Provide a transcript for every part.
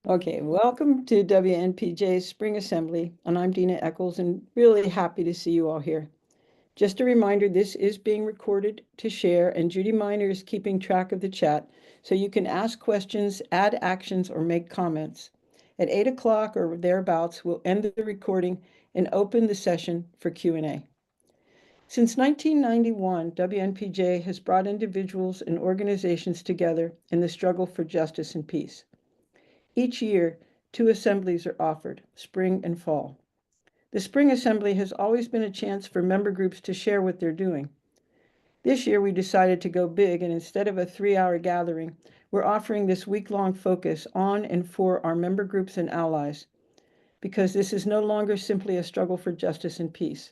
Okay, welcome to WNPJ's Spring Assembly, and I'm Dina Eccles, and really happy to see you all here. Just a reminder, this is being recorded to share, and Judy Miner is keeping track of the chat, so you can ask questions, add actions, or make comments. At 8 o'clock or thereabouts, we'll end the recording and open the session for Q&A. Since 1991, WNPJ has brought individuals and organizations together in the struggle for justice and peace. Each year, two assemblies are offered, spring and fall. The spring assembly has always been a chance for member groups to share what they're doing. This year, we decided to go big, and instead of a 3-hour gathering, we're offering this week-long focus on and for our member groups and allies, because this is no longer simply a struggle for justice and peace.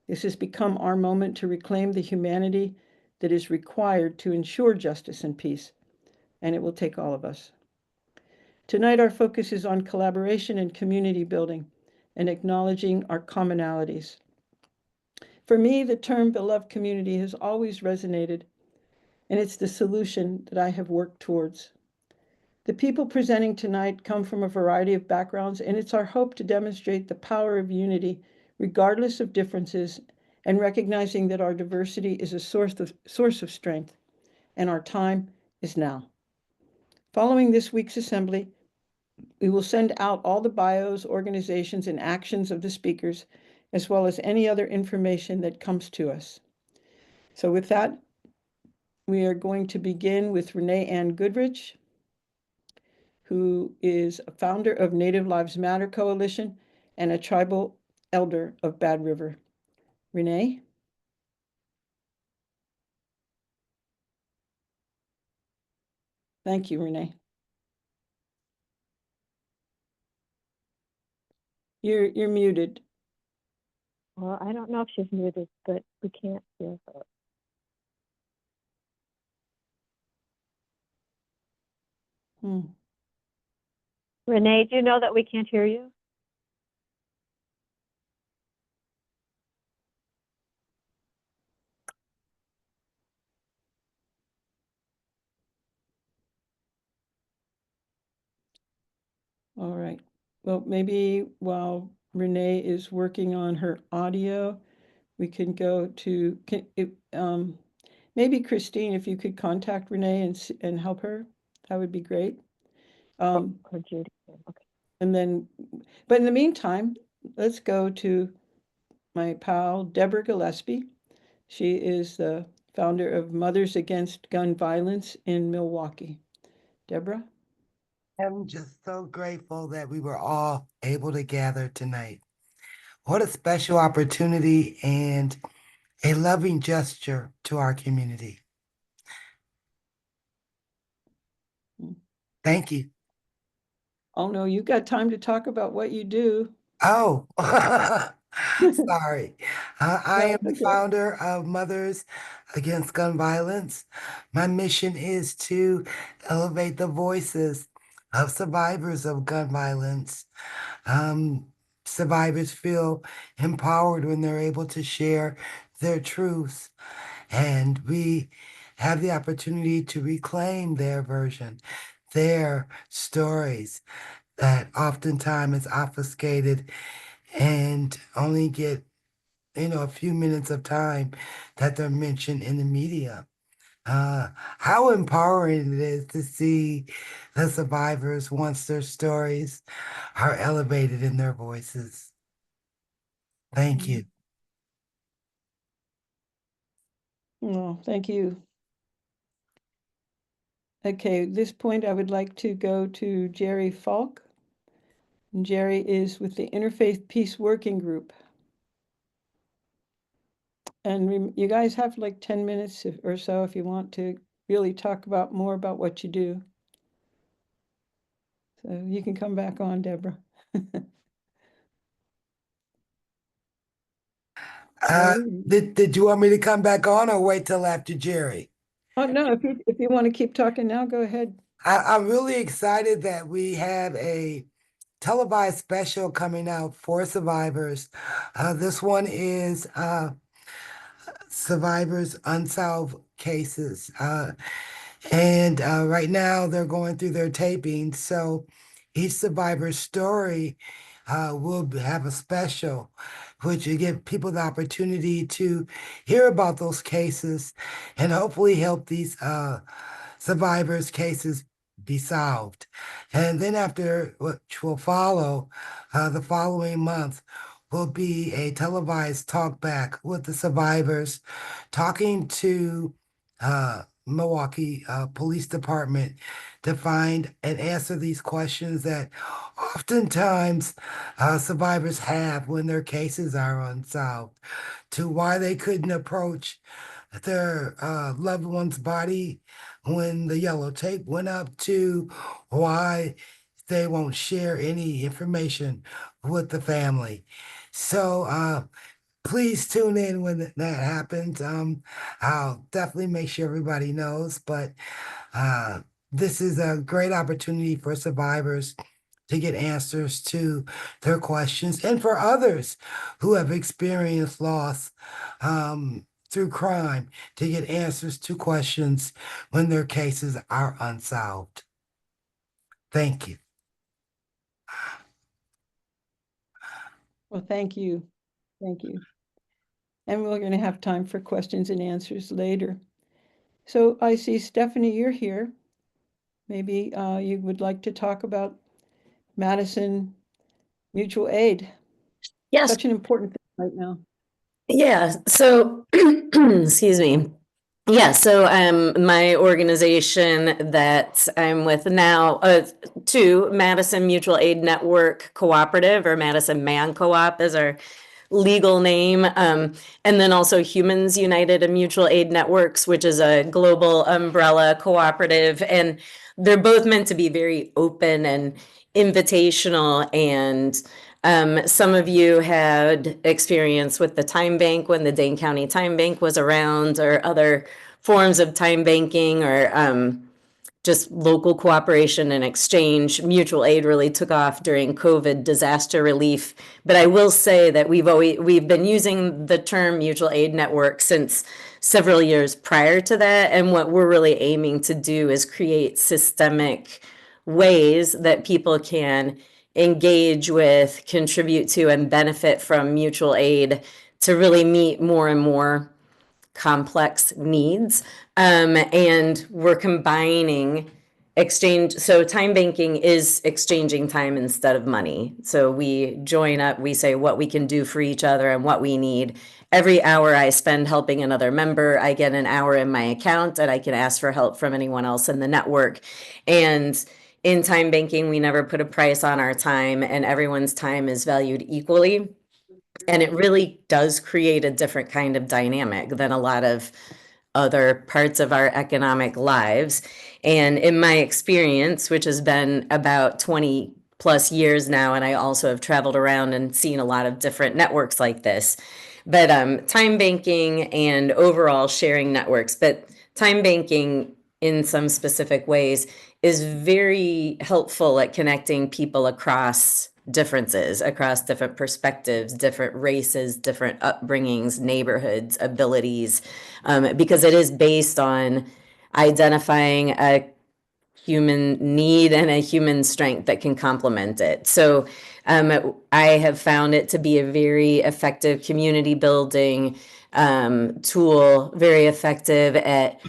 This has become our moment to reclaim the humanity that is required to ensure justice and peace, and it will take all of us. Tonight, our focus is on collaboration and community building and acknowledging our commonalities. For me, the term beloved community has always resonated, and it's the solution that I have worked towards. The people presenting tonight come from a variety of backgrounds, and it's our hope to demonstrate the power of unity, regardless of differences, and recognizing that our diversity is a source of strength, and our time is now. Following this week's assembly, we will send out all the bios, organizations, and actions of the speakers, as well as any other information that comes to us. So with that, we are going to begin with Renee Ann Goodrich, who is a founder of Native Lives Matter Coalition and a tribal elder of Bad River. Renee? Thank you, Renee. You're muted. Well, I don't know if she's muted, but we can't hear her. Renee, do you know that we can't hear you? All right. Well, maybe while Renee is working on her audio, we can go to, maybe Christine, if you could contact Renee and help her, that would be great. Or Judy. Okay. And then, but in the meantime, let's go to my pal, Deborah Gillespie. She is the founder of Mothers Against Gun Violence in Milwaukee. Deborah? I'm just so grateful that we were all able to gather tonight. What a special opportunity and a loving gesture to our community. Thank you. Oh, no, you got time to talk about what you do. Oh, sorry. I am the founder of Mothers Against Gun Violence. My mission is to elevate the voices of survivors of gun violence. Survivors feel empowered when they're able to share their truths, and we have the opportunity to reclaim their version, their stories that oftentimes is obfuscated and only get a few minutes of time that they're mentioned in the media. How empowering it is to see the survivors once their stories are elevated in their voices. Thank you. Oh, thank you. Okay, at this point, I would like to go to Jerry Falk. And Jerry is with the Interfaith Peace Working Group. And you guys have like 10 minutes or so if you want to really talk about more about what you do. So you can come back on, Deborah. Did you want me to come back on or wait till after Jerry? Oh, no, if you want to keep talking now, go ahead. I'm really excited that we have a televised special coming out for survivors. This one is Survivors Unsolved Cases. And right now they're going through their taping. So each survivor's story will have a special, which will give people the opportunity to hear about those cases and hopefully help these survivors' cases be solved. And then after, which will follow the following month, will be a televised talk back with the survivors talking to Milwaukee Police Department to find and answer these questions that oftentimes survivors have when their cases are unsolved, to why they couldn't approach their loved one's body when the yellow tape went up, to why they won't share any information with the family. So please tune in when that happens. I'll definitely make sure everybody knows, but this is a great opportunity for survivors to get answers to their questions, and for others who have experienced loss through crime to get answers to questions when their cases are unsolved. Thank you. Well, thank you. Thank you. And we're going to have time for questions and answers later. So I see, Stephanie, you're here. Maybe you would like to talk about Madison Mutual Aid. Yes. Such an important thing right now. Yeah. So, excuse me. Yeah. So, my organization that I'm with now, Madison Mutual Aid Network Cooperative, or Madison Man Co-op is our legal name. And then also Humans United and Mutual Aid Networks, which is a global umbrella cooperative. And they're both meant to be very open and invitational. And some of you had experience with the time bank when the Dane County Time Bank was around, or other forms of time banking, or just local cooperation and exchange. Mutual aid really took off during COVID disaster relief. But I will say that we've been using the term mutual aid network since several years prior to that. And what we're really aiming to do is create systemic ways that people can engage with, contribute to, and benefit from mutual aid to really meet more and more complex needs. And we're combining exchange. So time banking is exchanging time instead of money. So we join up, we say what we can do for each other and what we need. Every hour I spend helping another member, I get an hour in my account, and I can ask for help from anyone else in the network. And in time banking, we never put a price on our time, and everyone's time is valued equally. And it really does create a different kind of dynamic than a lot of other parts of our economic lives. And in my experience, which has been about 20 plus years now, and I also have traveled around and seen a lot of different networks like this, but time banking and overall sharing networks, but time banking in some specific ways is very helpful at connecting people across differences, across different perspectives, different races, different upbringings, neighborhoods, abilities, because it is based on identifying a human need and a human strength that can complement it. So I have found it to be a very effective community building tool, very effective at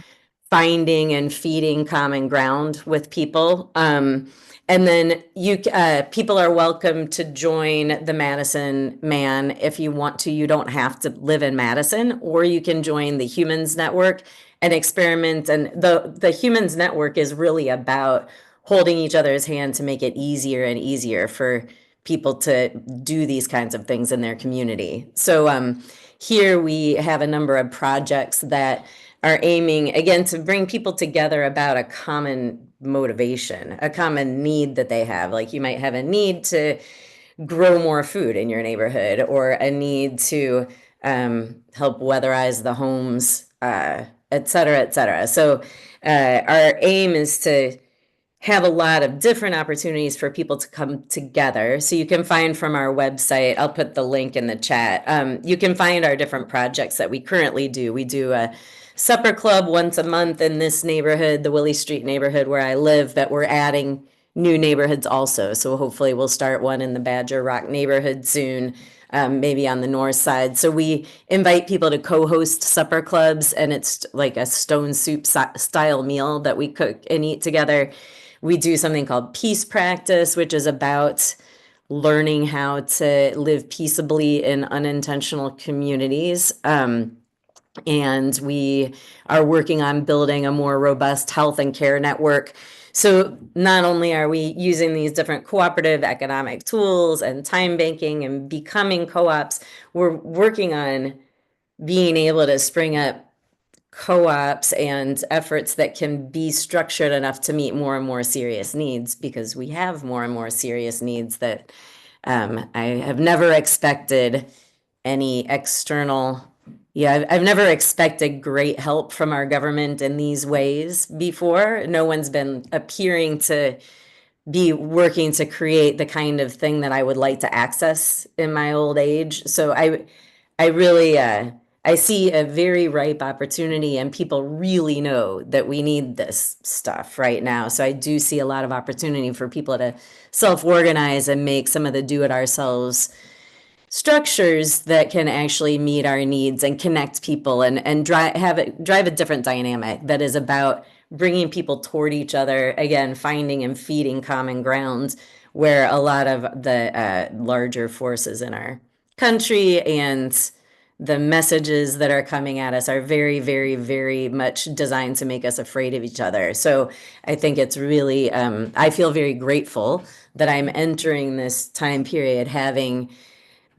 finding and feeding common ground with people. And then people are welcome to join the Madison Man if you want to. You don't have to live in Madison, or you can join the Humans Network and experiment. And the Humans Network is really about holding each other's hand to make it easier and easier for people to do these kinds of things in their community. So here we have a number of projects that are aiming, again, to bring people together about a common motivation, a common need that they have. Like you might have a need to grow more food in your neighborhood, or a need to help weatherize the homes, et cetera, et cetera. So our aim is to have a lot of different opportunities for people to come together. So you can find from our website, I'll put the link in the chat. You can find our different projects that we currently do. We do a supper club once a month in this neighborhood, the Willie Street neighborhood where I live, that we're adding new neighborhoods also. So hopefully we'll start one in the Badger Rock neighborhood soon, maybe on the north side. So we invite people to co-host supper clubs, and it's like a stone soup style meal that we cook and eat together. We do something called peace practice, which is about learning how to live peaceably in unintentional communities. And we are working on building a more robust health and care network. So not only are we using these different cooperative economic tools and time banking and becoming co-ops, we're working on being able to spring up co-ops and efforts that can be structured enough to meet more and more serious needs, because we have more and more serious needs that I have never expected any external. I've never expected great help from our government in these ways before. No one's been appearing to be working to create the kind of thing that I would like to access in my old age. So I really, I see a very ripe opportunity, and people really know that we need this stuff right now. So I do see a lot of opportunity for people to self-organize and make some of the do-it-ourselves structures that can actually meet our needs and connect people and drive a different dynamic that is about bringing people toward each other, again, finding and feeding common ground, where a lot of the larger forces in our country and the messages that are coming at us are very, very, very much designed to make us afraid of each other. So I think it's really, I feel very grateful that I'm entering this time period having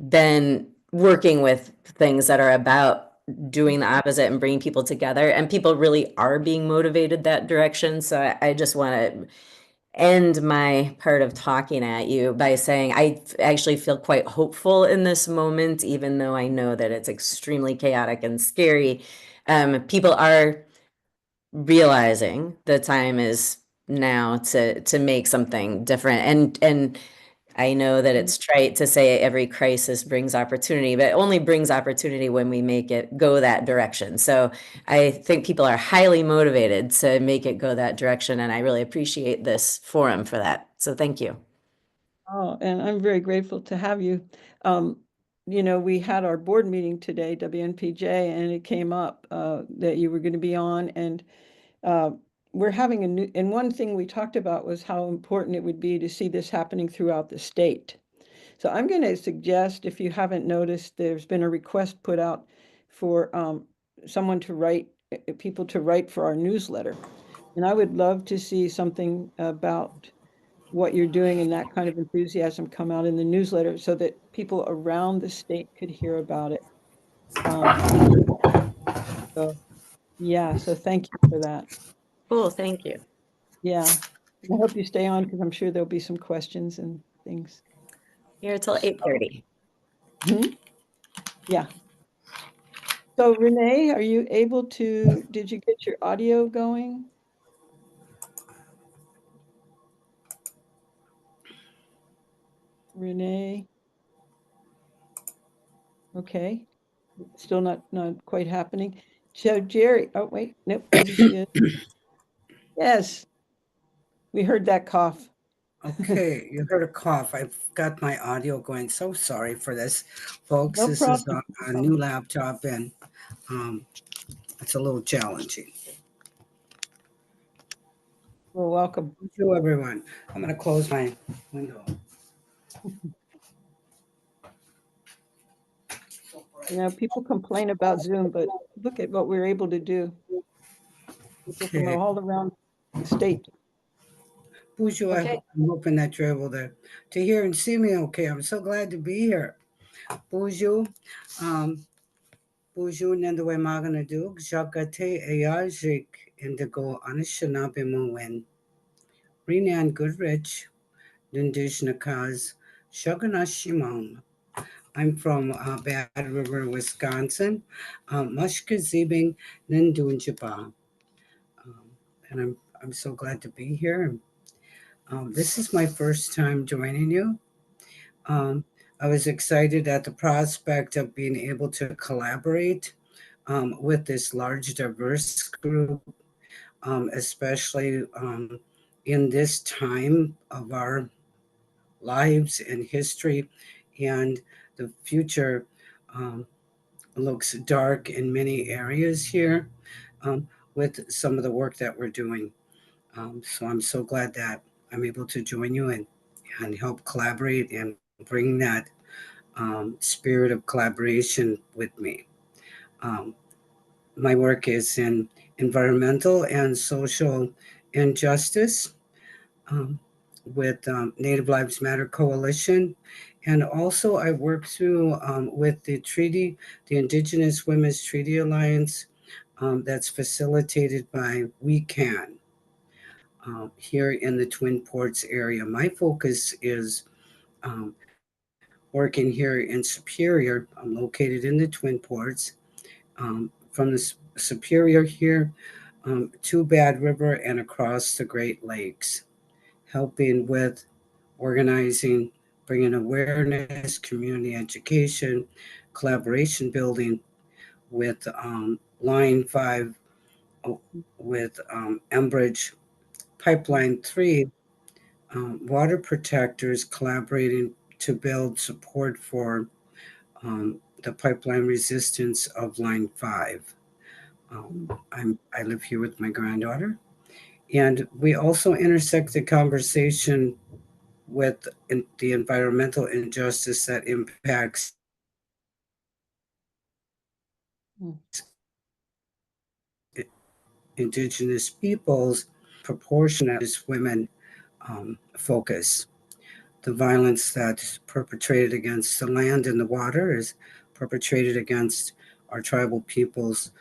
been working with things that are about doing the opposite and bringing people together, and people really are being motivated that direction. So I just want to end my part of talking at you by saying I actually feel quite hopeful in this moment, even though I know that it's extremely chaotic and scary. People are realizing the time is now to make something different, and I know that it's trite to say every crisis brings opportunity, but it only brings opportunity when we make it go that direction. So I think people are highly motivated to make it go that direction, and I really appreciate this forum for that. So thank you. Oh, and I'm very grateful to have you. We had our board meeting today, WNPJ, and it came up that you were going to be on, and we're having and one thing we talked about was how important it would be to see this happening throughout the state. So I'm going to suggest, if you haven't noticed, there's been a request put out for someone to write, people to write for our newsletter. And I would love to see something about what you're doing and that kind of enthusiasm come out in the newsletter so that people around the state could hear about it. So thank you for that. Cool, thank you. Yeah, I hope you stay on because I'm sure there'll be some questions and things. Here till 8:30. Yeah. So Renee, are you able to, did you get your audio going? Renee? Okay, still not quite happening. So Jerry, oh wait, nope, maybe she is. Yes, we heard that cough. Okay, you heard a cough. I've got my audio going. So sorry for this, folks. No This problem. is a new laptop, and it's a little challenging. Well, welcome. Thank you, everyone. I'm going to close my window. People complain about Zoom, but look at what we're able to do. People from Okay. all around the state. Buju, Okay. I'm hoping that you're able to hear and see me okay. I'm so glad to be here. Buju, Buju Nendawe Maganadu, Jakate Ayajik Indigo Anishinaabe Mowen, Renan Goodrich, Dundish Nakaz, Shoganashimam. I'm from Bad River, Wisconsin. Mushka Zibing Nindunjaba. And I'm so glad to be here. This is my first time joining you. I was excited at the prospect of being able to collaborate with this large, diverse group, especially in this time of our lives and history, and the future looks dark in many areas here with some of the work that we're doing. So I'm so glad that I'm able to join you and help collaborate and bring that spirit of collaboration with me. My work is in environmental and social injustice with Native Lives Matter Coalition. And also, I work through with the Indigenous Women's Treaty Alliance that's facilitated by We Can here in the Twin Ports area. My focus is working here in Superior. I'm located in the Twin Ports. From the Superior here to Bad River and across the Great Lakes, helping with organizing, bringing awareness, community education, collaboration building with Line 5, with Enbridge Pipeline 3, water protectors collaborating to build support for the pipeline resistance of Line 5. I live here with my granddaughter, and we also intersect the conversation with the environmental injustice that impacts Mm. Indigenous peoples proportionate as women focus. The violence that's perpetrated against the land and the water is perpetrated against our tribal peoples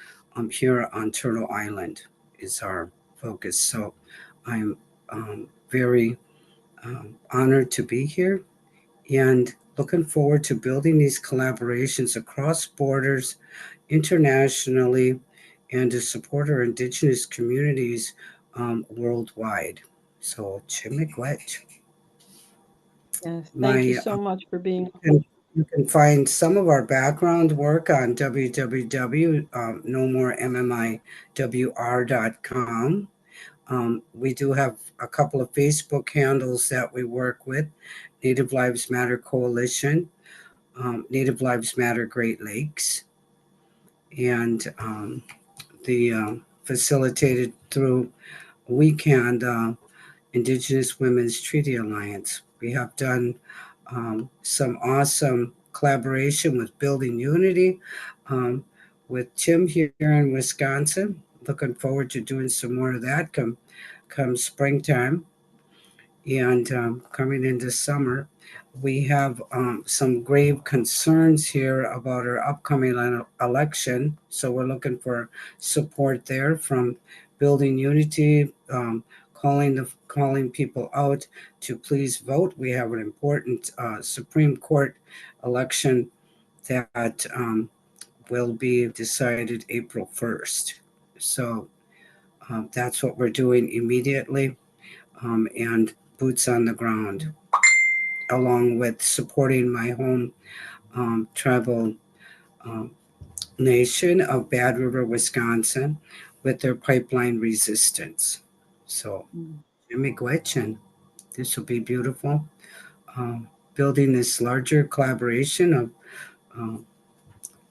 here on Turtle Island is our focus. So I'm very honored to be here and looking forward to building these collaborations across borders, internationally, and to support our Indigenous communities worldwide. So, Chimigwech. Yes, thank you My so much for being. and you can find some of our background work on www.nomoremmiwr.com. We do have a couple of Facebook handles that we work with: Native Lives Matter Coalition, Native Lives Matter Great Lakes, and the facilitated through We Can Indigenous Women's Treaty Alliance. We have done some awesome collaboration with Building Unity with Tim here in Wisconsin. Looking forward to doing some more of that come springtime. And coming into summer, we have some grave concerns here about our upcoming election. So we're looking for support there from Building Unity, calling people out to please vote. We have an important Supreme Court election that will be decided April 1st. So that's what we're doing immediately, and boots on the ground, along with supporting my home tribal nation of Bad River, Wisconsin, with their pipeline resistance. So, Jimmy Gretchen, this will be beautiful. Building this larger collaboration of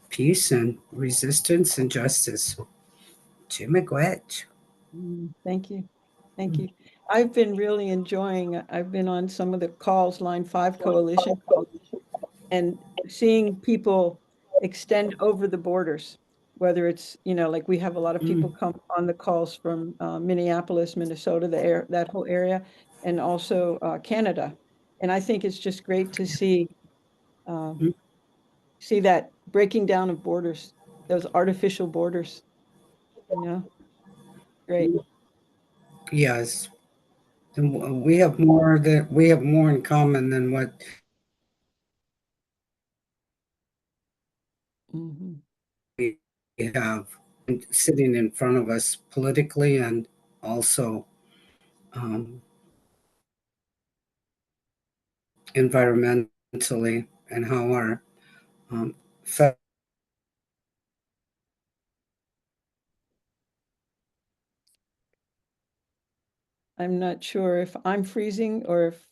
peace and resistance and justice. Jimmy Gretch. Thank you. Thank you. I've been really enjoying, I've been on some of the calls, Line 5 Coalition calls, and seeing people extend over the borders, whether it's, like we have a lot of people come on the calls from Minneapolis, Minnesota, that whole area, and also Canada. And I think it's just great to see that breaking down of borders, those artificial borders, great. Yes. And we have more in common than what Mhm. we have sitting in front of us politically and also environmentally, and how our um, I'm not sure if I'm freezing or if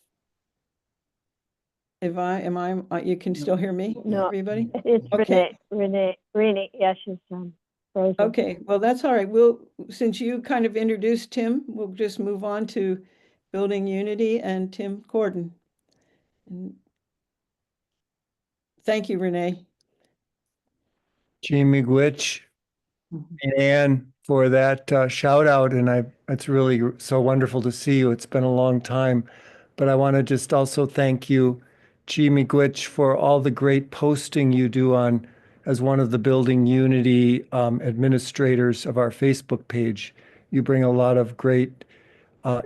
you can still hear me, No. everybody? It's Okay. Renee, yeah, she's frozen. Okay, well, that's all right. Since you kind of introduced Tim, we'll just move on to Building Unity and Tim Corden. And thank you, Renee. Gene Miigwech and Ann for that shout out. And it's really so wonderful to see you. It's been a long time. But I want to just also thank you, Gene Miigwech, for all the great posting you do as one of the Building Unity administrators of our Facebook page. You bring a lot of great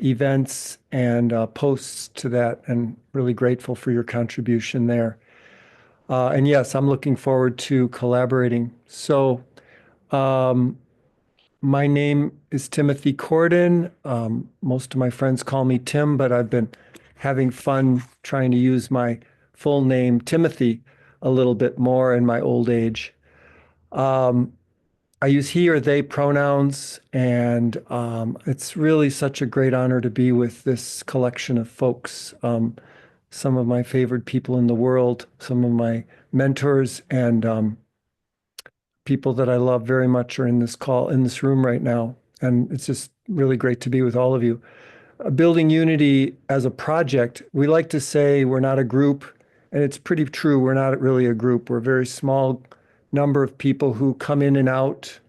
events and posts to that, and really grateful for your contribution there. And yes, I'm looking forward to collaborating. So, my name is Timothy Corden. Most of my friends call me Tim, but I've been having fun trying to use my full name, Timothy, a little bit more in my old age. I use he or they pronouns, and it's really such a great honor to be with this collection of folks. Some of my favorite people in the world, some of my mentors, and people that I love very much are in this room right now. And it's just really great to be with all of you. Building Unity as a project, we like to say we're not a group, and it's pretty true. We're not really a group. We're a very small number of people who come in and out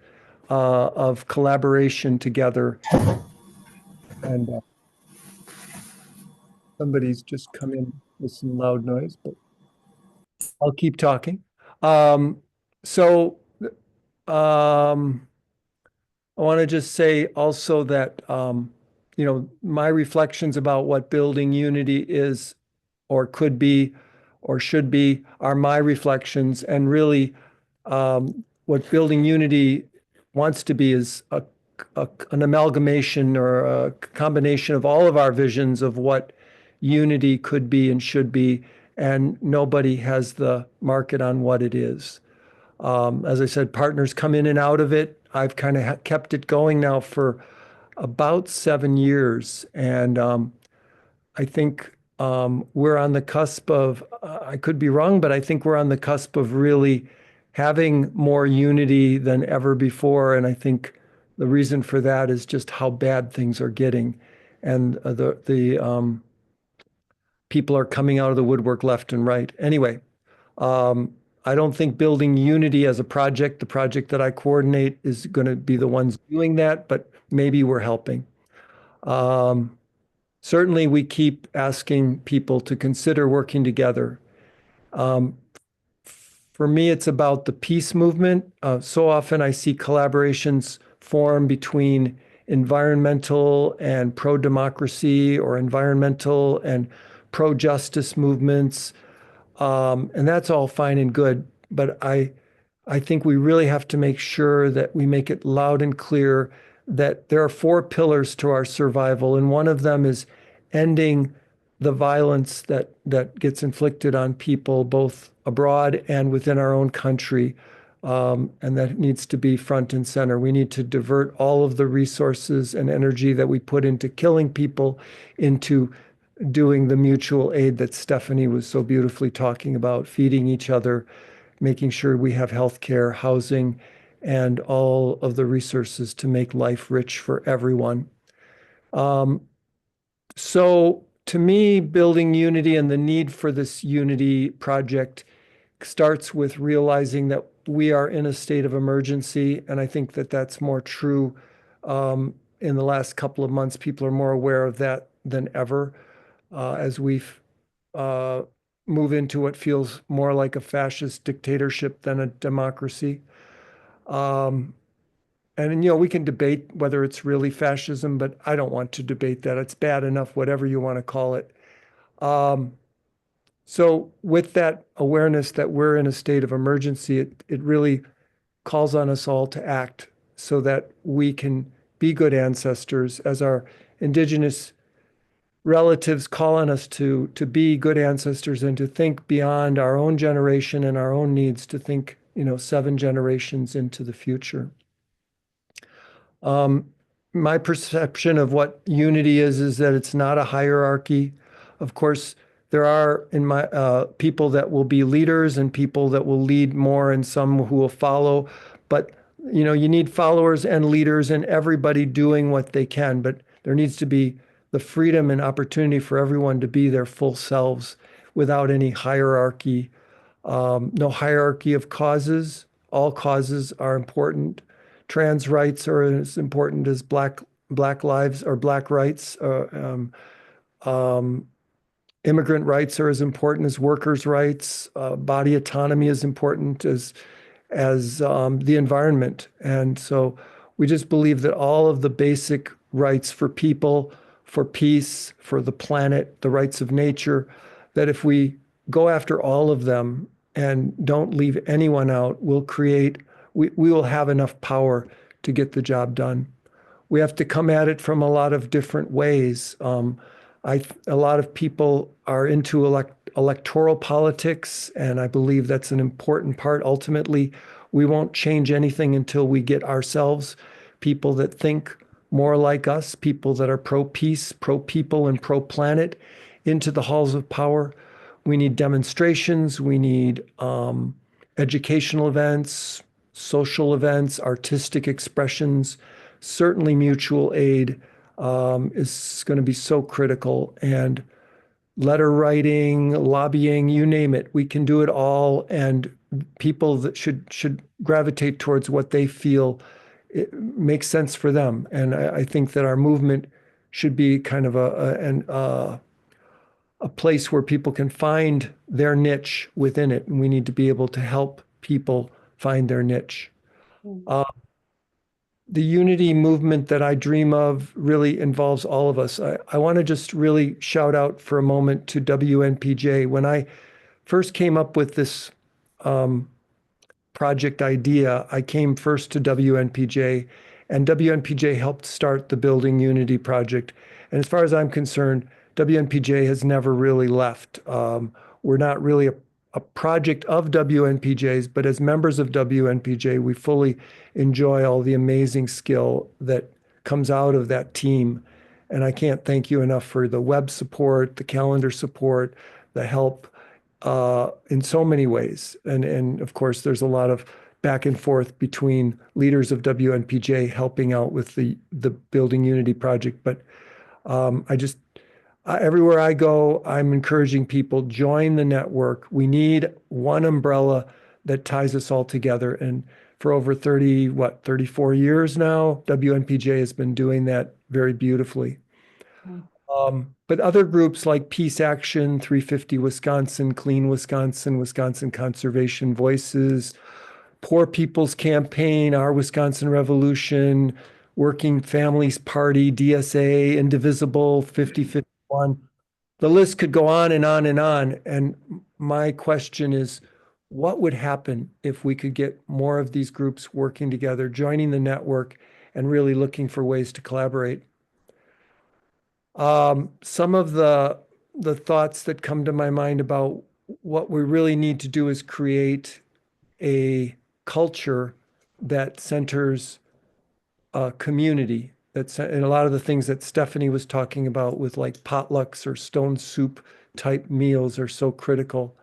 of collaboration together. And somebody's just come in with some loud noise, but I'll keep talking. So I want to just say also that, my reflections about what Building Unity is or could be or should be are my reflections. And really, what Building Unity wants to be is an amalgamation or a combination of all of our visions of what unity could be and should be. And nobody has the market on what it is. As I said, partners come in and out of it. I've kind of kept it going now for about 7 years. And I think we're on the cusp of, I could be wrong, but I think we're on the cusp of really having more unity than ever before. And I think the reason for that is just how bad things are getting. And the people are coming out of the woodwork left and right. Anyway, I don't think Building Unity as a project, the project that I coordinate, is going to be the ones doing that, but maybe we're helping. Certainly, we keep asking people to consider working together. For me, it's about the peace movement. So often I see collaborations form between environmental and pro-democracy or environmental and pro-justice movements. And that's all fine and good, but I think we really have to make sure that we make it loud and clear that there are 4 pillars to our survival, and one of them is ending the violence that gets inflicted on people both abroad and within our own country, and that needs to be front and center. We need to divert all of the resources and energy that we put into killing people into doing the mutual aid that Stephanie was so beautifully talking about, feeding each other, making sure we have health care, housing, and all of the resources to make life rich for everyone. So to me, Building Unity and the need for this unity project starts with realizing that we are in a state of emergency. And I think that that's more true in the last couple of months. People are more aware of that than ever. As we move into what feels more like a fascist dictatorship than a democracy. And we can debate whether it's really fascism, but I don't want to debate that. It's bad enough, whatever you want to call it. So with that awareness that we're in a state of emergency, it really calls on us all to act so that we can be good ancestors as our Indigenous relatives call on us to be good ancestors and to think beyond our own generation and our own needs, to think, 7 generations into the future. my perception of what unity is that it's not a hierarchy. Of course, there are in my people that will be leaders and people that will lead more and some who will follow. But you need followers and leaders and everybody doing what they can. But there needs to be the freedom and opportunity for everyone to be their full selves without any hierarchy. No hierarchy of causes. All causes are important. Trans rights are as important as black lives or black rights. Immigrant rights are as important as workers' rights. Body autonomy is important as the environment. And so we just believe that all of the basic rights for people, for peace, for the planet, the rights of nature, that if we go after all of them and don't leave anyone out, we will have enough power to get the job done. We have to come at it from a lot of different ways. A lot of people are into electoral politics, and I believe that's an important part. Ultimately, we won't change anything until we get ourselves, people that think more like us, people that are pro-peace, pro-people, and pro-planet, into the halls of power. We need demonstrations. We need educational events, social events, artistic expressions. Certainly mutual aid is going to be so critical. And letter writing, lobbying, you name it, we can do it all. And people that should gravitate towards what they feel it makes sense for them. And I think that our movement should be kind of a place where people can find their niche within it. And we need to be able to help people find their niche. The unity movement that I dream of really involves all of us. I want to just really shout out for a moment to WNPJ. When I first came up with this project idea, I came first to WNPJ, and WNPJ helped start the Building Unity project. And as far as I'm concerned, WNPJ has never really left. We're not really a project of WNPJ's, but as members of WNPJ, we fully enjoy all the amazing skill that comes out of that team. And I can't thank you enough for the web support, the calendar support, the help in so many ways. And of course, there's a lot of back and forth between leaders of WNPJ helping out with the Building Unity project. But everywhere I go, I'm encouraging people, join the network. We need one umbrella that ties us all together. And for over 34 years now, WNPJ has been doing that very beautifully. But other groups like Peace Action, 350 Wisconsin, Clean Wisconsin, Wisconsin Conservation Voices, Poor People's Campaign, Our Wisconsin Revolution, Working Families Party, DSA, Indivisible, 5051. The list could go on and on and on. And my question is, what would happen if we could get more of these groups working together, joining the network, and really looking for ways to collaborate? Some of the thoughts that come to my mind about what we really need to do is create a culture that centers community. And a lot of the things that Stephanie was talking about with like potlucks or stone soup type meals are so critical.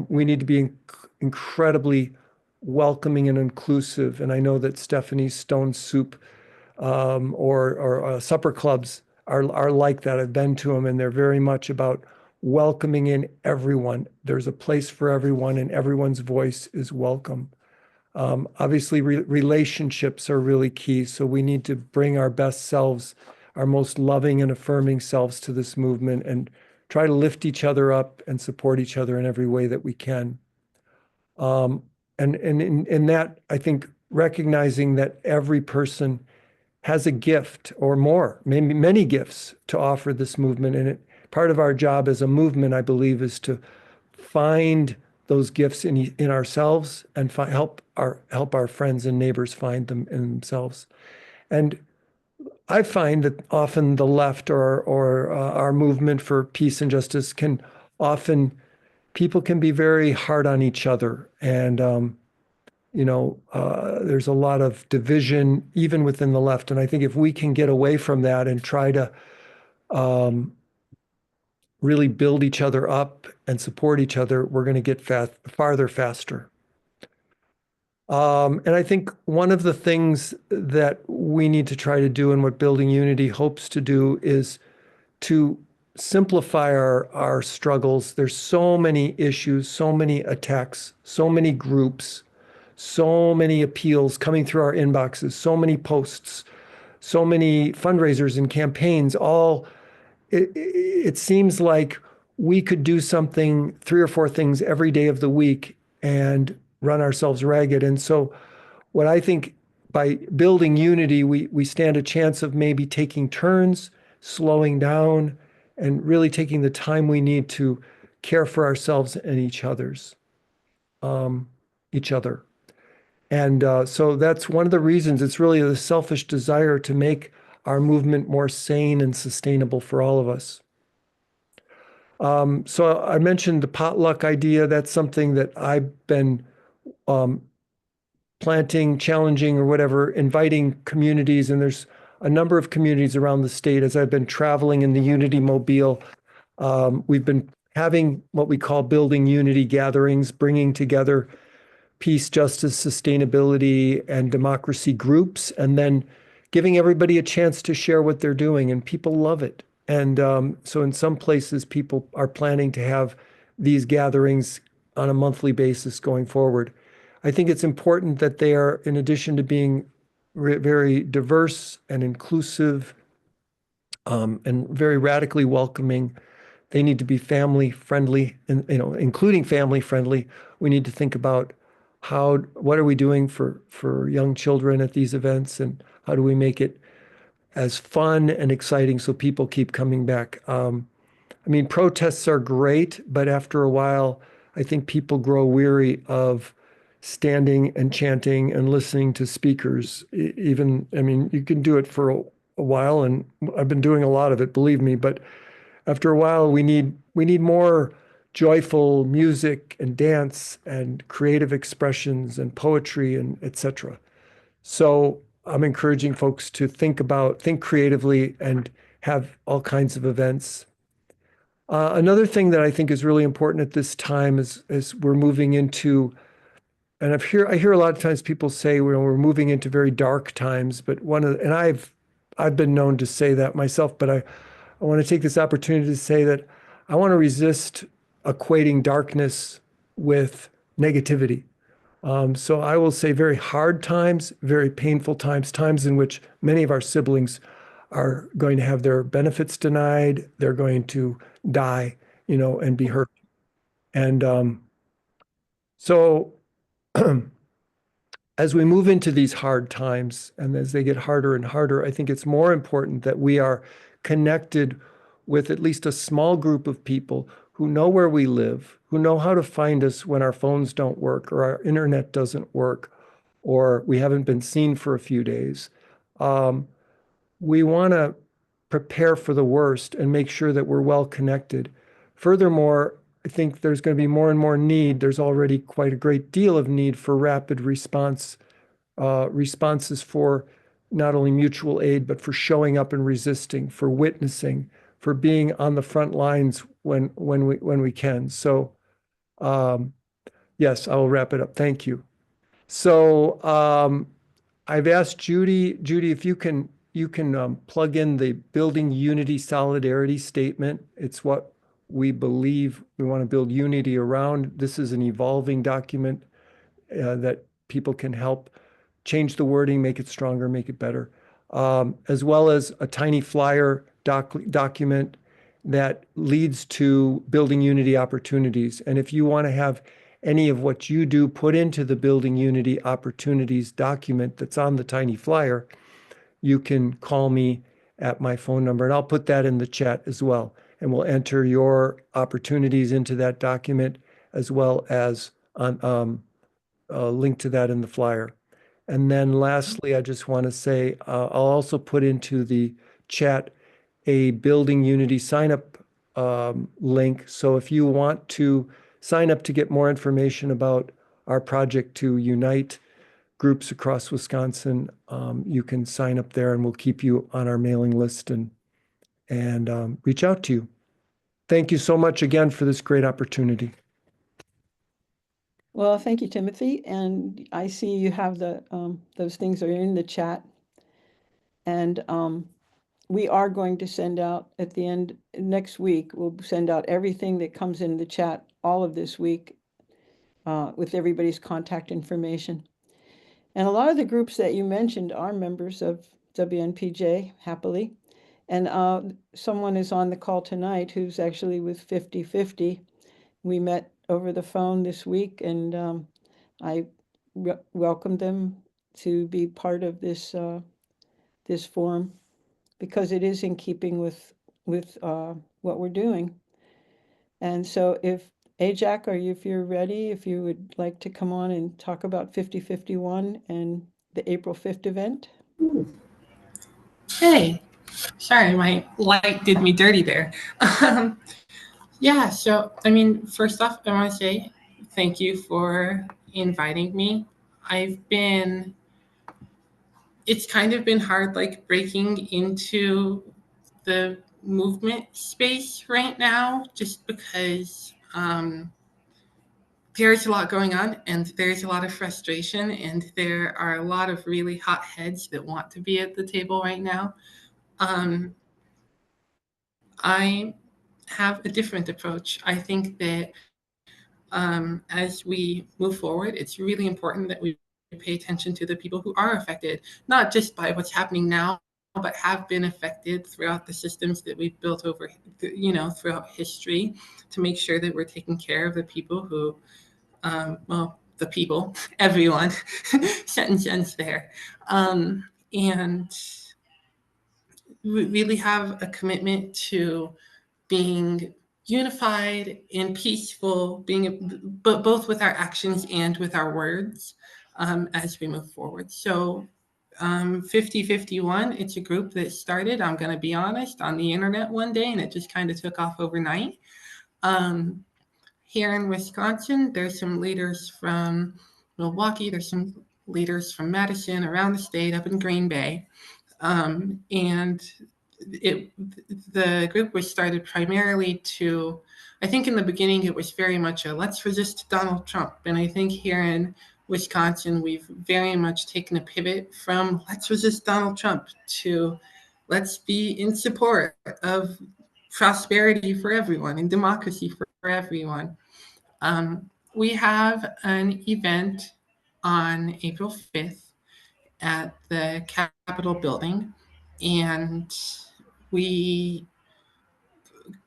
We need to be incredibly welcoming and inclusive. And I know that Stephanie's stone soup or supper clubs are like that. I've been to them, and they're very much about welcoming in everyone. There's a place for everyone, and everyone's voice is welcome. Obviously, relationships are really key. So we need to bring our best selves, our most loving and affirming selves to this movement, and try to lift each other up and support each other in every way that we can. And in that, I think recognizing that every person has a gift or more, maybe many gifts to offer this movement. And part of our job as a movement, I believe, is to find those gifts in ourselves and help our friends and neighbors find them in themselves. And I find that often the left or our movement for peace and justice people can be very hard on each other. And there's a lot of division even within the left. And I think if we can get away from that and try to really build each other up and support each other, we're going to get farther faster. And I think one of the things that we need to try to do and what Building Unity hopes to do is to simplify our struggles. There's so many issues, so many attacks, so many groups, so many appeals coming through our inboxes, so many posts, so many fundraisers and campaigns. It seems like we could do something, 3 or 4 things every day of the week and run ourselves ragged. And so what I think by building unity, we stand a chance of maybe taking turns, slowing down, and really taking the time we need to care for ourselves and each other. And so that's one of the reasons. It's really the selfish desire to make our movement more sane and sustainable for all of us. So I mentioned the potluck idea. That's something that I've been planting, challenging, or whatever, inviting communities. And there's a number of communities around the state. As I've been traveling in the Unity Mobile, we've been having what we call Building Unity gatherings, bringing together peace, justice, sustainability, and democracy groups, and then giving everybody a chance to share what they're doing. And people love it. And so in some places, people are planning to have these gatherings on a monthly basis going forward. I think it's important that they are, in addition to being very diverse and inclusive and very radically welcoming, they need to be family friendly, and including family friendly. We need to think about what are we doing for young children at these events, and how do we make it as fun and exciting so people keep coming back. Protests are great, but after a while, I think people grow weary of standing and chanting and listening to speakers. You can do it for a while, and I've been doing a lot of it, believe me, but after a while, we need more joyful music and dance and creative expressions and poetry and etc. So I'm encouraging folks to think creatively and have all kinds of events. Another thing that I think is really important at this time is we're moving into, and I hear a lot of times people say we're moving into very dark times, but I've been known to say that myself, but I want to take this opportunity to say that I want to resist equating darkness with negativity. So I will say very hard times, very painful times in which many of our siblings are going to have their benefits denied, they're going to die, and be hurt. And so as we move into these hard times, and as they get harder and harder, I think it's more important that we are connected with at least a small group of people who know where we live, who know how to find us when our phones don't work or our internet doesn't work, or we haven't been seen for a few days. We want to prepare for the worst and make sure that we're well connected. Furthermore, I think there's going to be more and more need. There's already quite a great deal of need for rapid responses for not only mutual aid, but for showing up and resisting, for witnessing, for being on the front lines when we can. So, yes, I will wrap it up. Thank you. So I've asked Judy, if you can plug in the Building Unity Solidarity Statement. It's what we believe we want to build unity around. This is an evolving document that people can help change the wording, make it stronger, make it better, as well as a tiny flyer document that leads to Building Unity opportunities. And if you want to have any of what you do put into the Building Unity opportunities document that's on the tiny flyer, you can call me at my phone number, and I'll put that in the chat as well. And we'll enter your opportunities into that document, as well as on a link to that in the flyer. And then lastly, I just want to say, I'll also put into the chat a Building Unity sign up link. So if you want to sign up to get more information about our project to unite groups across Wisconsin, you can sign up there and we'll keep you on our mailing list and reach out to you. Thank you so much again for this great opportunity. Well, thank you, Timothy. And I see you have those things are in the chat. And we are going to send out at the end next week, we'll send out everything that comes in the chat all of this week with everybody's contact information. And a lot of the groups that you mentioned are members of WNPJ, happily. And someone is on the call tonight who's actually with 50/50. We met over the phone this week, and I welcomed them to be part of this this forum because it is in keeping with what we're doing. And so if Ajac, if you're ready, if you would like to come on and talk about 50/51 and the April 5th event. Hey, sorry, my light did me dirty there. Yeah, so I mean, first off, I want to say thank you for inviting me. It's kind of been hard, like breaking into the movement space right now, just because there's a lot going on and there's a lot of frustration and there are a lot of really hot heads that want to be at the table right now. I have a different approach. I think that as we move forward, it's really important that we pay attention to the people who are affected, not just by what's happening now, but have been affected throughout the systems that we've built over, throughout history, to make sure that we're taking care of the people who, the people, everyone, sentence there. And we really have a commitment to being unified and peaceful, but both with our actions and with our words as we move forward. So 50/51, it's a group that started, I'm going to be honest, on the internet one day, and it just kind of took off overnight. Here in Wisconsin, there's some leaders from Milwaukee, there's some leaders from Madison, around the state, up in Green Bay. And the group was started primarily to, I think in the beginning it was very much a let's resist Donald Trump. And I think here in Wisconsin, we've very much taken a pivot from let's resist Donald Trump to let's be in support of prosperity for everyone and democracy for everyone. We have an event on April 5th at the Capitol building, and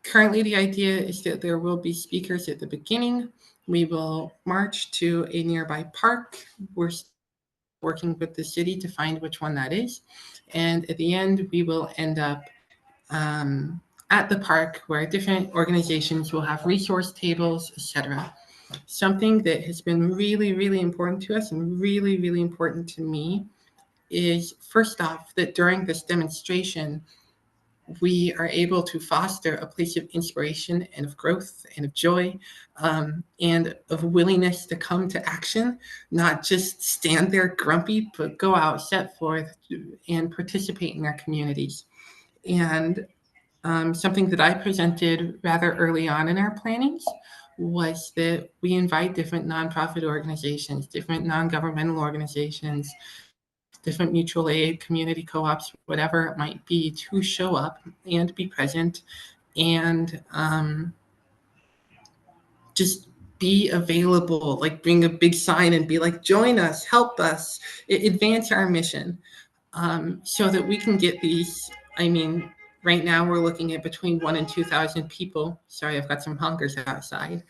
currently the idea is that there will be speakers at the beginning. We will march to a nearby park. We're working with the city to find which one that is. And at the end, we will end up at the park where different organizations will have resource tables, etc. Something that has been really, really important to us and really, really important to me is, first off, that during this demonstration, we are able to foster a place of inspiration and of growth and of joy and of willingness to come to action, not just stand there grumpy, but go out, set forth, and participate in our communities. And something that I presented rather early on in our plannings was that we invite different nonprofit organizations, different non-governmental organizations, different mutual aid, community co-ops, whatever it might be, to show up and be present and just be available, like bring a big sign and be like, join us, help us, advance our mission, so that we can get these, right now we're looking at between 1,000 and 2,000 people. Sorry, I've got some honkers outside.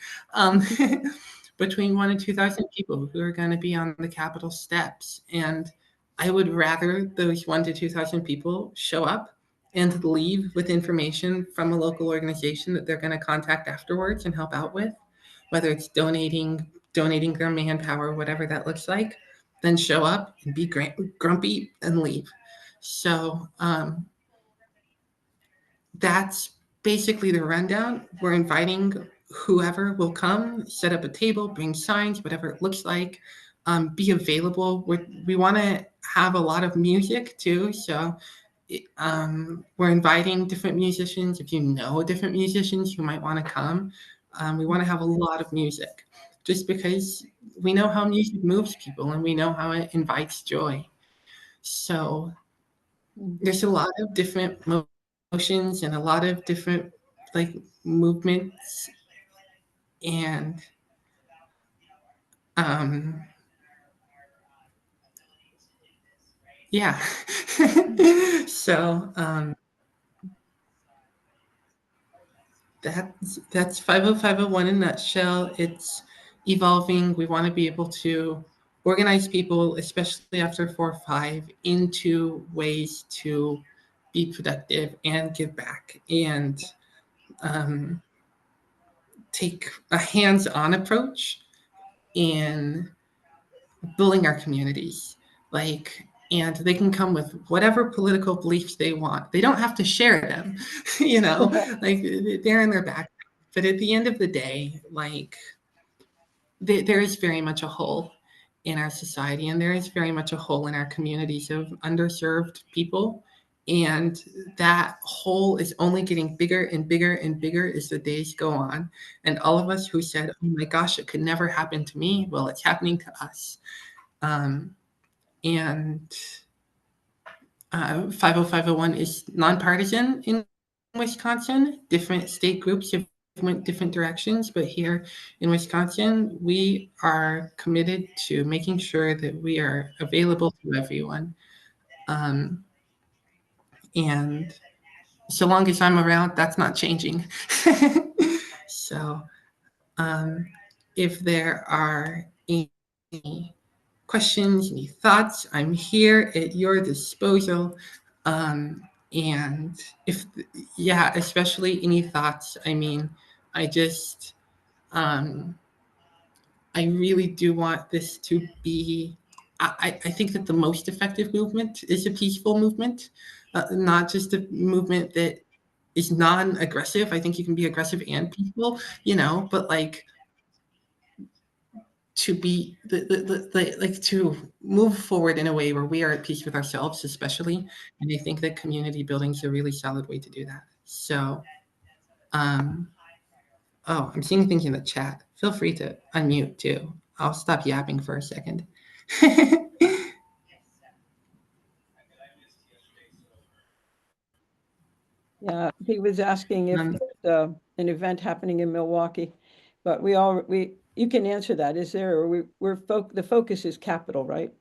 Between 1,000 and 2,000 people who are going to be on the Capitol steps. And I would rather those 1,000 to 2,000 people show up and leave with information from a local organization that they're going to contact afterwards and help out with, whether it's donating their manpower, whatever that looks like, then show up and be grumpy and leave. So that's basically the rundown. We're inviting whoever will come, set up a table, bring signs, whatever it looks like. be available. We want to have a lot of music too. So we're inviting different musicians. If you know different musicians who might want to come, we want to have a lot of music just because we know how music moves people and we know how it invites joy. So there's a lot of different motions and a lot of different like movements and yeah. So that's 50501 in a nutshell. It's evolving. We want to be able to organize people, especially after 4-5, into ways to be productive and give back and take a hands-on approach in building our communities. And they can come with whatever political beliefs they want. They don't have to share them, like they're in their back. But at the end of the day, there is very much a hole in our society, and there is very much a hole in our communities of underserved people. And that hole is only getting bigger and bigger and bigger as the days go on. And all of us who said, oh my gosh, it could never happen to me, well, it's happening to us. And 50501 is nonpartisan in Wisconsin. Different state groups have went different directions, but here in Wisconsin, we are committed to making sure that we are available to everyone. And so long as I'm around, that's not changing. So if there are any questions, any thoughts, I'm here at your disposal. And especially any thoughts. I mean, I really do want this to be, I think that the most effective movement is a peaceful movement, not just a movement that is non-aggressive. I think you can be aggressive and peaceful, but to be to move forward in a way where we are at peace with ourselves, especially. And I think that community building is a really solid way to do that. So, I'm seeing things in the chat. Feel free to unmute too. I'll stop yapping for a second. Yeah, he was asking if there's an event happening in Milwaukee, but you can answer that. Is there, or the focus is capital, right?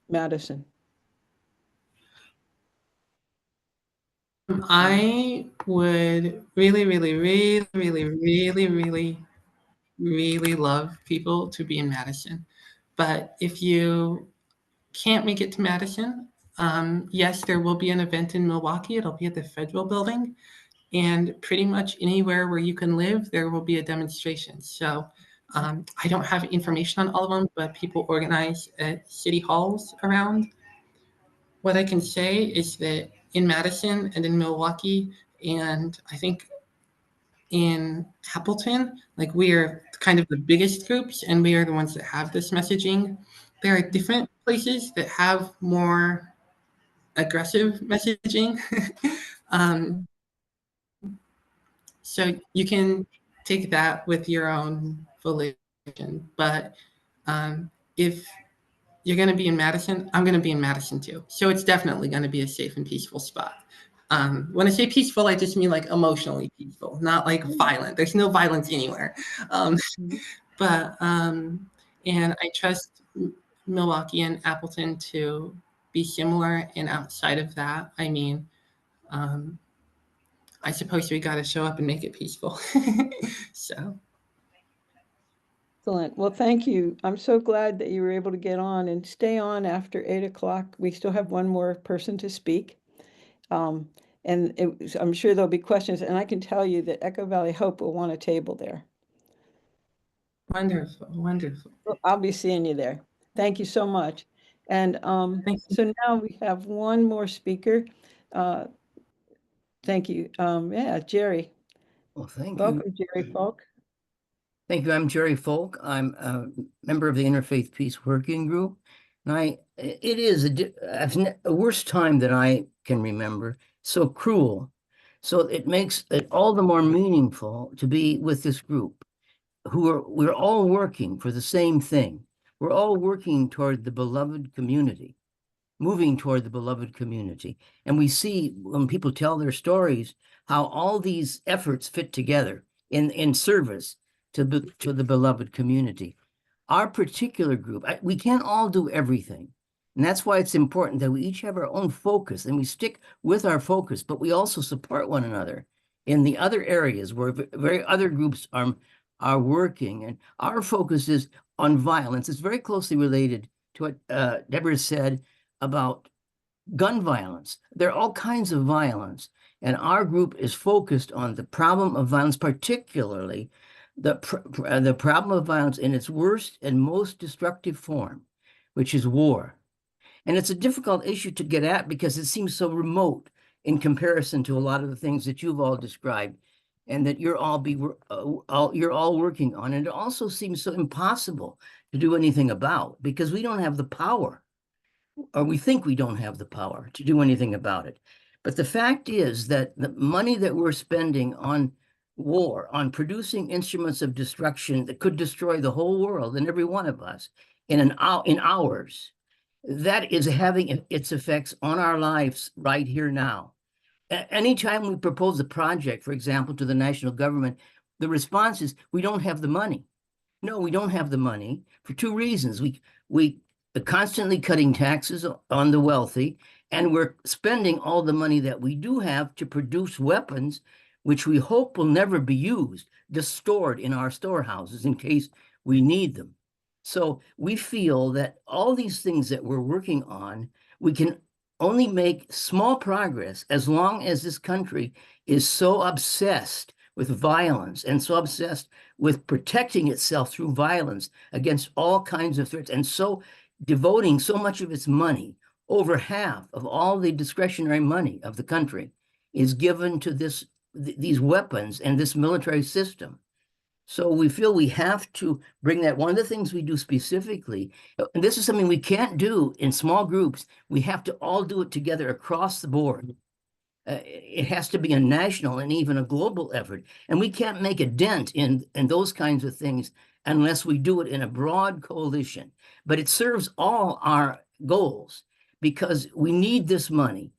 Madison. I would really, really, really, really, really, really, really love people to be in Madison. But if you can't make it to Madison, yes, there will be an event in Milwaukee. It'll be at the Federal Building. And pretty much anywhere where you can live, there will be a demonstration. So I don't have information on all of them, but people organize at city halls around. What I can say is that in Madison and in Milwaukee, and I think in Appleton, we are kind of the biggest groups, and we are the ones that have this messaging. There are different places that have more aggressive messaging. So you can take that with your own volition. But if you're going to be in Madison, I'm going to be in Madison too. So it's definitely going to be a safe and peaceful spot. When I say peaceful, I just mean emotionally peaceful, not violent. There's no violence anywhere. But and I trust Milwaukee and Appleton to be similar. And outside of that, I mean, I suppose we got to show up and make it peaceful. So. Excellent. Well, thank you. I'm so glad that you were able to get on and stay on after 8 o'clock. We still have one more person to speak. And I'm sure there'll be questions, and I can tell you that Echo Valley Hope will want a table there. Wonderful, wonderful. Well, I'll be seeing you there. Thank you so much. And so now we have one more speaker. Thank you. Yeah, Jerry. Well, thank Welcome, you. Jerry Falk. Thank you. I'm Jerry Folk. I'm a member of the Interfaith Peace Working Group. And it is a worse time that I can remember, so cruel. So it makes it all the more meaningful to be with this group we're all working for the same thing. We're all working toward the beloved community, moving toward the beloved community. And we see when people tell their stories, how all these efforts fit together in service to the beloved community. Our particular group, we can't all do everything. And that's why it's important that we each have our own focus and we stick with our focus, but we also support one another in the other areas where very other groups are working. And our focus is on violence. It's very closely related to what Deborah said about gun violence. There are all kinds of violence. And our group is focused on the problem of violence, particularly the problem of violence in its worst and most destructive form, which is war. And it's a difficult issue to get at because it seems so remote in comparison to a lot of the things that you've all described and that you're all working on. And it also seems so impossible to do anything about because we don't have the power, or we think we don't have the power to do anything about it. But the fact is that the money that we're spending on war, on producing instruments of destruction that could destroy the whole world and every one of us in hours, that is having its effects on our lives right here now. Anytime we propose a project, for example, to the national government, the response is, we don't have the money. No, we don't have the money for two reasons. We are constantly cutting taxes on the wealthy, and we're spending all the money that we do have to produce weapons, which we hope will never be used, just stored in our storehouses in case we need them. So we feel that all these things that we're working on, we can only make small progress as long as this country is so obsessed with violence and so obsessed with protecting itself through violence against all kinds of threats, and so devoting so much of its money, over half of all the discretionary money of the country is given to these weapons and this military system. So we feel we have to bring that. One of the things we do specifically, and this is something we can't do in small groups, we have to all do it together across the board. It has to be a national and even a global effort. And we can't make a dent in those kinds of things unless we do it in a broad coalition. But it serves all our goals because we need this money.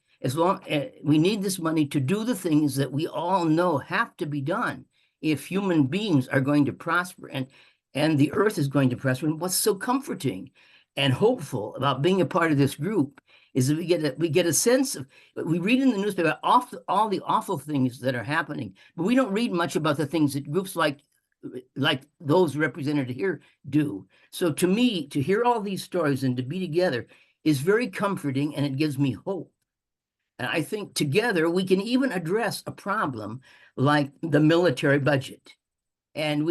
We need this money to do the things that we all know have to be done if human beings are going to prosper and the earth is going to prosper. And what's so comforting and hopeful about being a part of this group is that we get a sense of, we read in the newspaper all the awful things that are happening, but we don't read much about the things that groups like those represented here do. So to me, to hear all these stories and to be together is very comforting, and it gives me hope. And I think together we can even address a problem like the military budget. And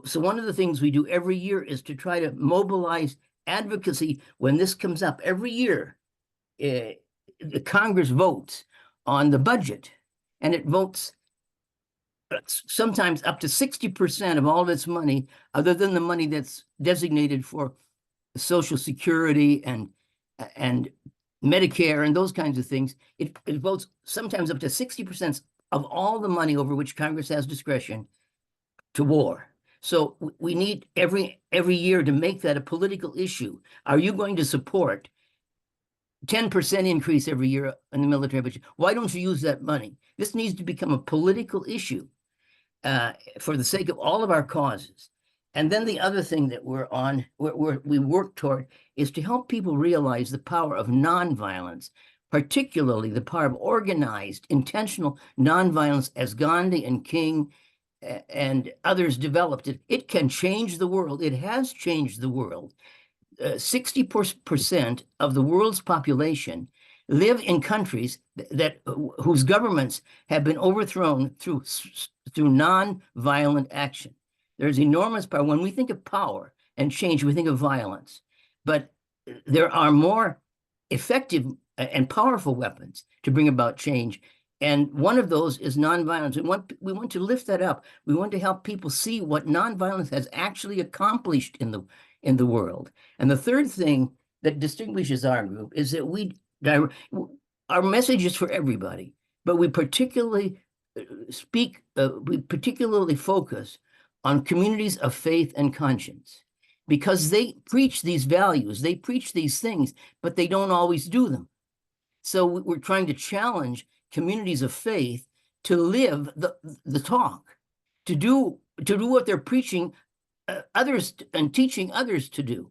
so one of the things we do every year is to try to mobilize advocacy when this comes up. Every year, the Congress votes on the budget, and it votes sometimes up to 60% of all of its money, other than the money that's designated for Social Security and Medicare and those kinds of things. It votes sometimes up to 60% of all the money over which Congress has discretion to war. So we need every year to make that a political issue. Are you going to support 10% increase every year in the military budget? Why don't you use that money? This needs to become a political issue for the sake of all of our causes. And then the other thing that we work toward is to help people realize the power of nonviolence, particularly the power of organized, intentional nonviolence as Gandhi and King and others developed it. It can change the world. It has changed the world. 60% of the world's population live in countries whose governments have been overthrown through non-violent action. There's enormous power. When we think of power and change, we think of violence. But there are more effective and powerful weapons to bring about change. And one of those is nonviolence. We want to lift that up. We want to help people see what nonviolence has actually accomplished in the world. And the third thing that distinguishes our group is that our message is for everybody, but we particularly focus on communities of faith and conscience, because they preach these values, they preach these things, but they don't always do them. So we're trying to challenge communities of faith to live the talk, to do what they're preaching others and teaching others to do.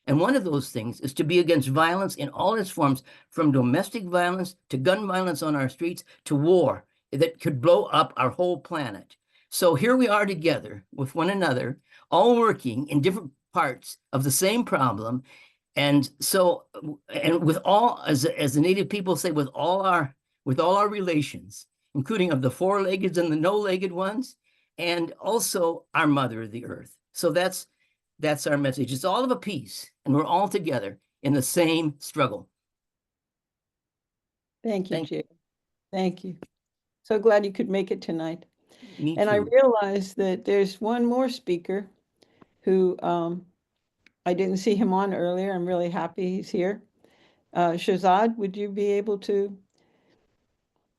And one of those things is to be against violence in all its forms, from domestic violence to gun violence on our streets to war that could blow up our whole planet. So here we are together with one another, all working in different parts of the same problem. And so, and with all, as the Native people say, with all our relations, including of the four-legged and the no-legged ones, and also our mother, the earth. So that's our message. It's all of a piece, and we're all together in the same struggle. Thank you, Thank Jay. Thank you. So glad you could make it tonight. Me And I too. realized that there's one more speaker who I didn't see him on earlier. I'm really happy he's here. Shazad, would you be able to,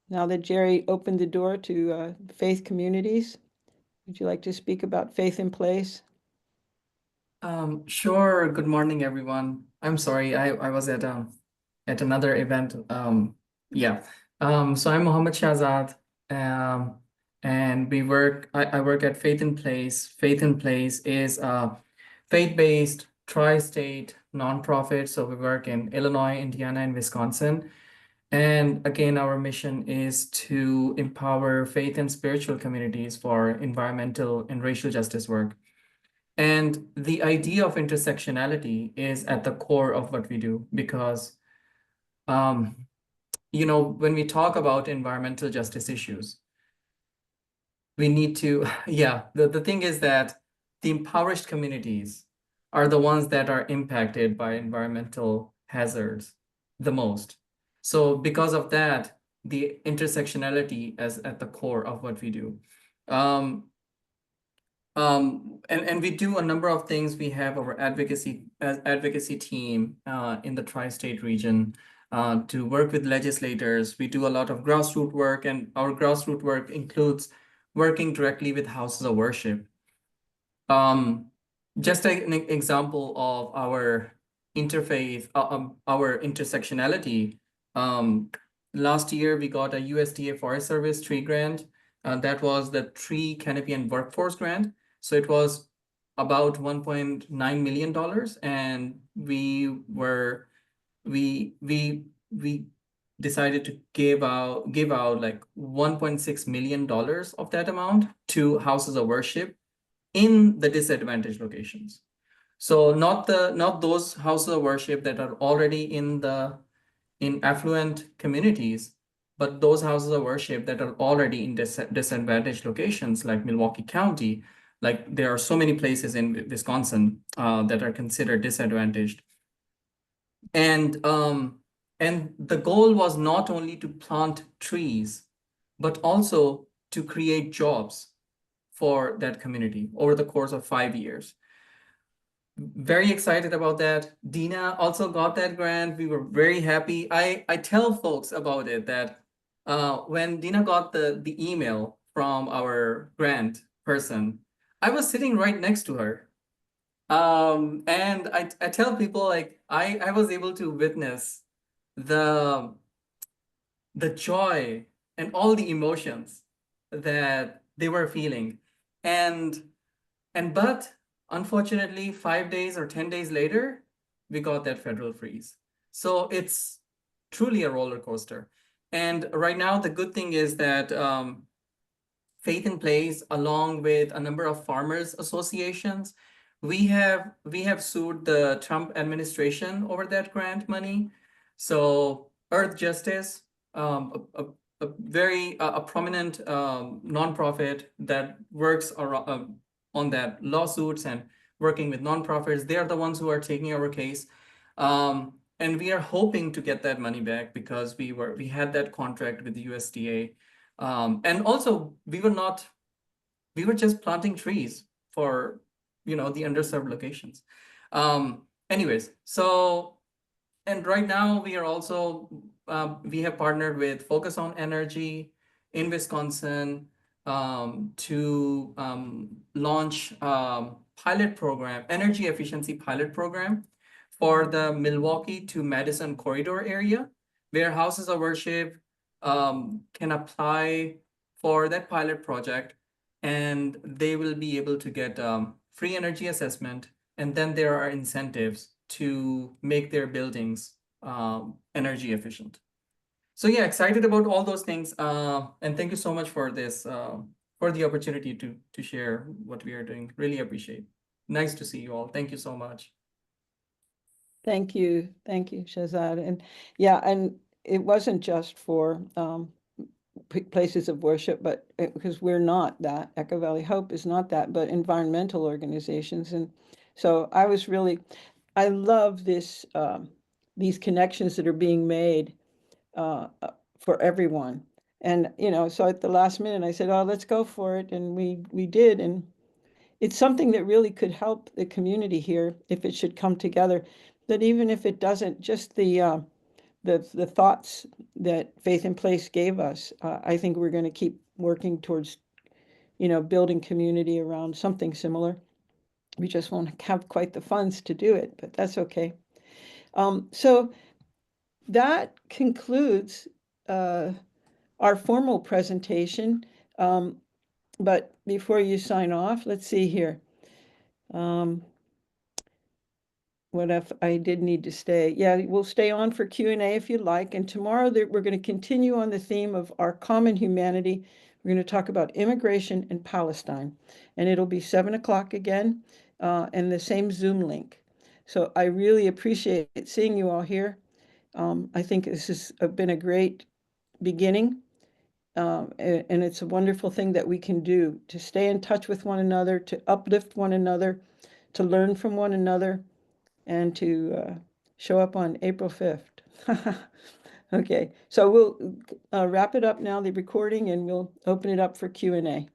now that Jerry opened the door to faith communities, would you like to speak about Faith in Place? Sure. Good morning, everyone. I'm sorry, I was at another event. Yeah. So I'm Mohammed Shahzad, and I work at Faith in Place. Faith in Place is a faith-based tri-state nonprofit. So we work in Illinois, Indiana, and Wisconsin. And again, our mission is to empower faith and spiritual communities for environmental and racial justice work. And the idea of intersectionality is at the core of what we do, because, you know, when we talk about environmental justice issues, we need to, the thing is that the impoverished communities are the ones that are impacted by environmental hazards the most. So because of that, the intersectionality is at the core of what we do. And we do a number of things. We have our advocacy team in the tri-state region to work with legislators. We do a lot of grassroots work, and our grassroots work includes working directly with houses of worship. Just an example of our interfaith, our intersectionality. Last year, we got a USDA Forest Service tree grant. That was the Tree Canopy and Workforce Grant. So it was about $1.9 million, and we decided to give out like $1.6 million of that amount to houses of worship in the disadvantaged locations. So not those houses of worship that are already in affluent communities, but those houses of worship that are already in disadvantaged locations like Milwaukee County. Like there are so many places in Wisconsin that are considered disadvantaged. And the goal was not only to plant trees, but also to create jobs for that community over the course of 5 years. Very excited about that. Dina also got that grant. We were very happy. I tell folks about it that when Dina got the email from our grant person, I was sitting right next to her. And I tell people, like, I was able to witness the joy and all the emotions that they were feeling. But unfortunately, 5 days or 10 days later, we got that federal freeze. So it's truly a roller coaster. And right now, the good thing is that Faith in Place, along with a number of farmers associations, we have sued the Trump administration over that grant money. So Earth Justice, a very prominent nonprofit that works around, on that lawsuits and working with nonprofits, they are the ones who are taking our case. and we are hoping to get that money back because we had that contract with the USDA. And also we were just planting trees for, the underserved locations. Anyways, so, and right now we are also, we have partnered with Focus on Energy in Wisconsin to launch pilot program, energy efficiency pilot program for the Milwaukee to Madison corridor area, where houses of worship can apply for that pilot project, and they will be able to get free energy assessment, and then there are incentives to make their buildings energy efficient. So yeah, excited about all those things, and thank you so much for this, for the opportunity to share what we are doing. Really appreciate. Nice to see you all. Thank you so much. Thank you, Shahzad. And yeah, and it wasn't just for places of worship, but because we're not that, Echo Valley Hope is not that, but environmental organizations. And so I love this, these connections that are being made for everyone. And, so at the last minute, I said, oh, let's go for it. And we did. And it's something that really could help the community here if it should come together. That even if it doesn't, just the thoughts that Faith in Place gave us, I think we're going to keep working towards, building community around something similar. We just won't have quite the funds to do it, but that's okay. So that concludes our formal presentation. But before you sign off, let's see here. What if I did need to stay? Yeah, we'll stay on for Q&A if you'd like. And tomorrow we're going to continue on the theme of our common humanity. We're going to talk about immigration in Palestine. And it'll be 7 o'clock again, and the same Zoom link. So I really appreciate seeing you all here. I think this has been a great beginning. And it's a wonderful thing that we can do to stay in touch with one another, to uplift one another, to learn from one another, and to show up on April 5th. Okay, so we'll wrap it up now, the recording, and we'll open it up for Q&A.